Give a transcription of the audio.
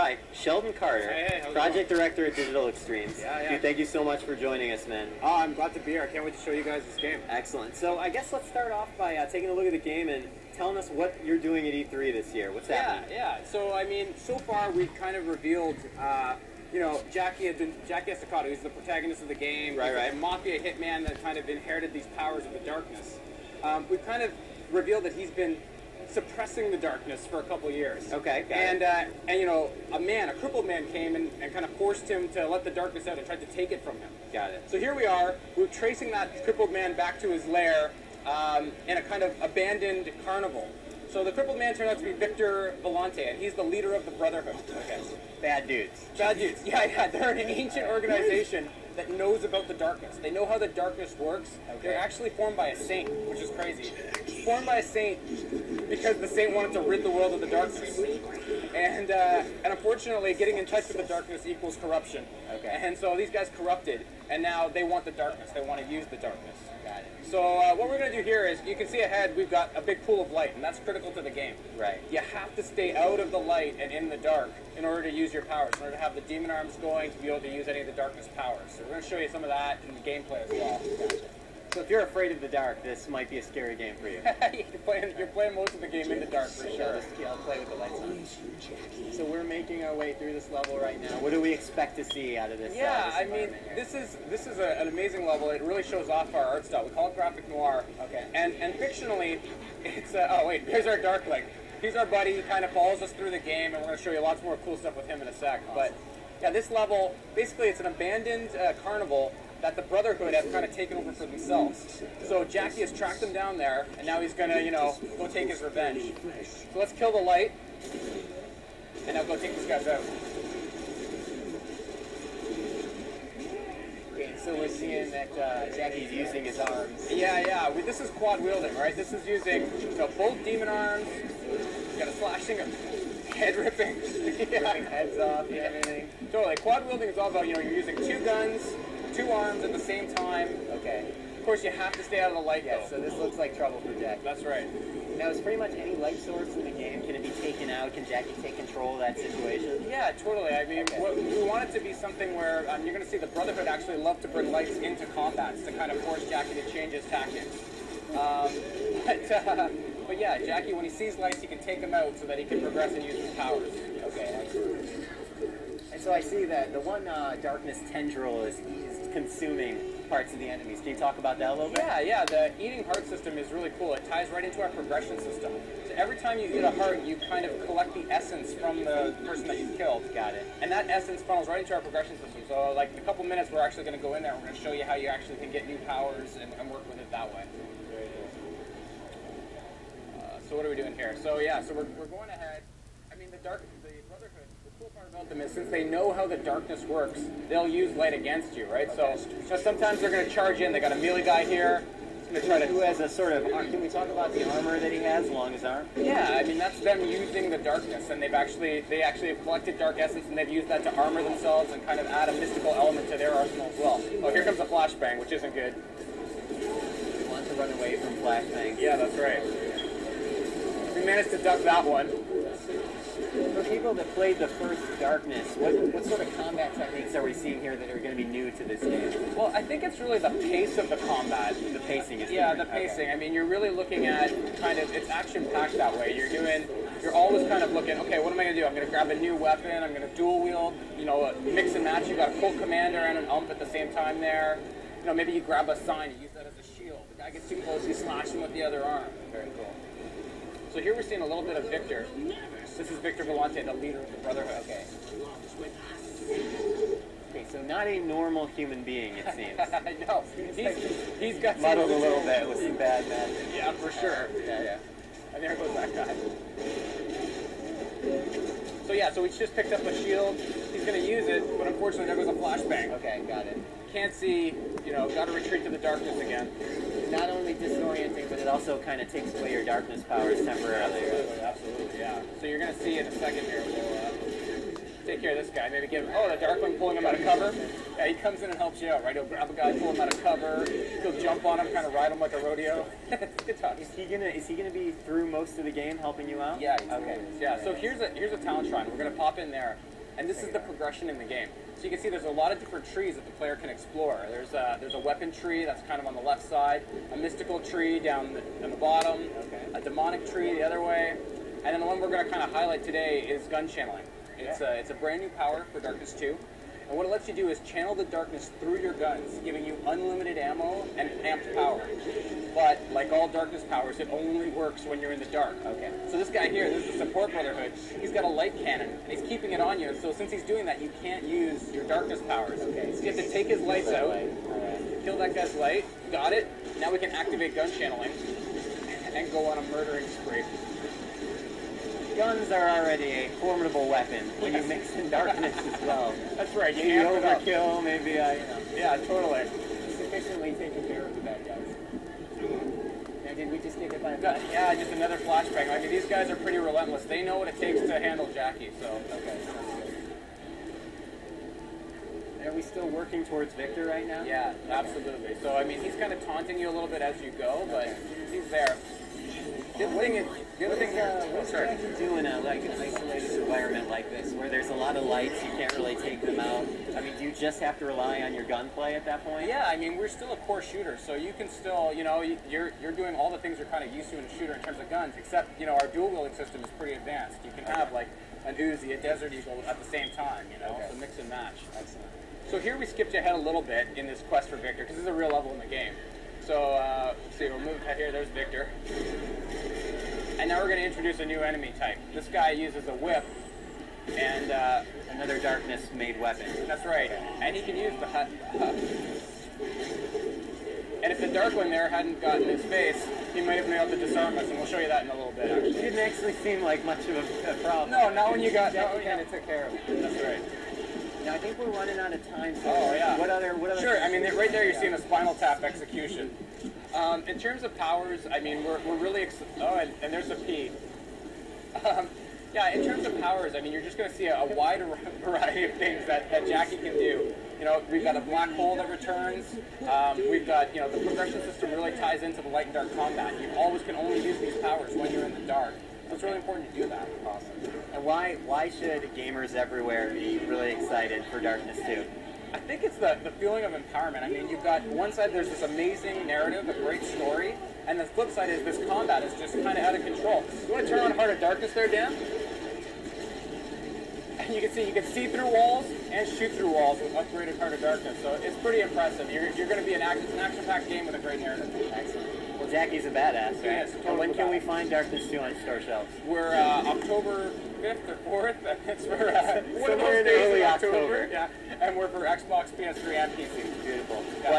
Hi, Sheldon Carter, Hey, how's it Project Director at Digital Extremes. Yeah. Dude, thank you so much for joining us, man. Oh, I'm glad to be here. I can't wait to show you guys this game. Excellent. So I guess let's start off by taking a look at the game and telling us what you're doing at E3 this year. What's happening? Yeah. So, I mean, so far we've kind of revealed, Jackie Estacado, who's the protagonist of the game. Right. He's a mafia hitman that kind of inherited these powers of the darkness. We've kind of revealed that he's been suppressing the darkness for a couple years. Okay, got and it. a crippled man came and kind of forced him to let the darkness out and tried to take it from him. Got it. So here we are, we're tracing that crippled man back to his lair in a kind of abandoned carnival. So the crippled man turned out to be Victor Volante, and he's the leader of the Brotherhood. Okay. Bad dudes. Bad dudes. Yeah. They're an ancient organization that knows about the darkness. They know how the darkness works. Okay. They're actually formed by a saint, which is crazy. Formed by a saint because the saint wanted to rid the world of the darkness. And unfortunately, getting in touch with the darkness equals corruption. Okay. And so these guys corrupted, and now they want the darkness. They want to use the darkness. Got it. So what we're going to do here is, you can see ahead, we've got a big pool of light, and that's critical to the game. Right. You have to stay out of the light and in the dark in order to use your powers, in order to have the demon arms going, to be able to use any of the darkness powers. So we're going to show you some of that in the gameplay as well. Gotcha. So if you're afraid of the dark, this might be a scary game for you. You're playing most of the game in the dark, for sure. I'll play with the lights on. So we're making our way through this level right now. What do we expect to see out of this? Yeah, this I mean, this is an amazing level. It really shows off our art style. We call it graphic noir. Okay. And fictionally, it's here's our Darkling. He's our buddy. He kind of follows us through the game, and we're going to show you lots more cool stuff with him in a sec. Awesome. But yeah, this level, basically, it's an abandoned carnival that the Brotherhood have kind of taken over for themselves. So Jackie has tracked them down there, and now he's going to, go take his revenge. So let's kill the light, and now go take these guys out. Okay, so we're seeing that Jackie's using his arms. Yeah. This is quad wielding, right? This is using both demon arms. You got a slashing, head ripping, Ripping heads off and everything. Totally. Quad wielding is all about you're using two guns, two arms at the same time. Okay. Of course, you have to stay out of the light, Yeah, though. so this looks like trouble for Jackie. That's right. Now, is pretty much any light source in the game, can it be taken out? Can Jackie take control of that situation? Yeah, totally. I mean, Okay. we want it to be something where you're going to see the Brotherhood actually love to bring lights into combats to kind of force Jackie to change his tactics. But yeah, Jackie, when he sees lights, he can take them out so that he can progress and use his powers. Okay, excellent. And so I see that the one darkness tendril is consuming parts of the enemies. Can you talk about that a little bit? Yeah, the eating heart system is really cool. It ties right into our progression system. So every time you eat a heart, you kind of collect the essence from the person that you've killed. Got it. And that essence funnels right into our progression system. So like in a couple minutes, we're actually going to go in there and we're going to show you how you actually can get new powers and work with it that way. Very cool. So what are we doing here? So yeah, so we're going ahead. I mean, the Brotherhood, the cool part about them is since they know how the darkness works, they'll use light against you, right? Okay. So sometimes they're going to charge in. They got a melee guy here. He's going to try to. Who has a sort of, can we talk about the armor that he has along his arm? Yeah, I mean that's them using the darkness, and they actually have collected dark essence, and they've used that to armor themselves and kind of add a mystical element to their arsenal as well. Oh, here comes a flashbang, which isn't good. We want to run away from flashbangs. Yeah, that's right. We managed to duck that one. For people that played the first Darkness, what sort of combat techniques are we seeing here that are going to be new to this game? Well, I think it's really the pace of the combat. The pacing is Yeah, the different. Okay. pacing. I mean, you're really looking at it's action-packed that way. You're always kind of looking, okay, what am I going to do? I'm going to grab a new weapon. I'm going to dual wield, mix and match. You got a full commander and an ump at the same time there. Maybe you grab a sign, you use that as a shield. The guy gets too close, you slash him with the other arm. Very cool. So here we're seeing a little bit of Victor. This is Victor Volante, the leader of the Brotherhood. Okay. Okay, so not a normal human being, it seems. No, he's got Muddled a little bit with some bad magic. Yeah, for sure. Yeah. And there goes that guy. So yeah, so we just picked up a shield. He's going to use it, but unfortunately there goes a flashbang. Okay, got it. Can't see, got to retreat to the darkness again. Not only disorienting, but it also kind of takes away your darkness powers temporarily. Absolutely, yeah. So you're going to see in a second here, we'll take care of this guy. Maybe give him, the Darkling pulling him out of cover. Yeah, he comes in and helps you out, right? He'll grab a guy, pull him out of cover. He'll jump on him, kind of ride him like a rodeo. Good talk. Is he gonna be through most of the game helping you out? Yeah, okay. Yeah, so here's a talent shrine. We're going to pop in there. And this is the progression in the game. So you can see there's a lot of different trees that the player can explore. There's a weapon tree that's kind of on the left side, a mystical tree down the bottom, a demonic tree the other way, and then the one we're going to kind of highlight today is gun channeling. It's a brand new power for Darkness 2. And what it lets you do is channel the darkness through your guns, giving you unlimited ammo and amped power. But like all darkness powers, it only works when you're in the dark. Okay. So this guy here, this is the Support Brotherhood, he's got a light cannon, and he's keeping it on you. So since he's doing that, you can't use your darkness powers. Okay. So you have to take his lights out, Alright. kill that guy's light, got it. Now we can activate gun channeling and go on a murdering spree. Guns are already a formidable weapon when you mix in darkness as well. That's right, you Maybe amp it up. overkill, maybe Yeah, totally. sufficiently taking care of the bad guys. Now, did we just get hit by a Got- Yeah, just another flashbang. I mean, these guys are pretty relentless. They know what it takes to handle Jackie, so. Okay, sounds good. Are we still working towards Victor right now? Yeah, absolutely. So, I mean, he's kind of taunting you a little bit as you go, but he's there. The other thing is, What's sorry. Jackie do in an isolated environment like this, where there's a lot of lights, you can't really take them out? I mean, do you just have to rely on your gunplay at that point? Yeah, I mean, we're still a core shooter, so you can still, you know, you're doing all the things you're kind of used to in a shooter in terms of guns, except, you know, our dual wielding system is pretty advanced. You can have, like, an Uzi, a Desert Eagle at the same time, you know, so mix and match. Excellent. So here we skipped ahead a little bit in this quest for Victor, because this is a real level in the game. So, let's see, we'll move ahead here, there's Victor. And now we're going to introduce a new enemy type. This guy uses a whip, and Another darkness-made weapon. that's right, and he can use the hut. And if the dark one there hadn't gotten his face, he might have been able to disarm us, and we'll show you that in a little bit, actually. Didn't actually seem like much of a problem. No, not when you got... Jackie kind of took care of it. That's right. Now, I think we're running out of time. So Oh, yeah. What other? Sure, I mean, right there you're seeing a Spinal Tap execution. In terms of powers, I mean, we're really... Oh, and there's a P. Yeah, in terms of powers, I mean, you're just going to see a wide variety of things that Jackie can do. You know, we've got a black hole that returns. We've got, you know, the progression system really ties into the light and dark combat. You always can only use these powers when you're in the dark. So it's really important to do that. Awesome. And why should gamers everywhere be really excited for Darkness 2? I think it's the feeling of empowerment. I mean, you've got one side, there's this amazing narrative, a great story, and the flip side is this combat is just kind of out of control. You want to turn on Heart of Darkness there, Dan? And you can see through walls and shoot through walls with upgraded Heart of Darkness. So it's pretty impressive. You're going to be it's an action-packed game with a great narrative. Excellent. Well, Jackie's a badass, right? Yes, And totally when can we badass. find Darkness 2 on store shelves? We're October 5th or 4th. It's for one of Somewhere those in days early in October. Yeah, and we're for Xbox, PS3, and PC. Beautiful. Yeah. Well,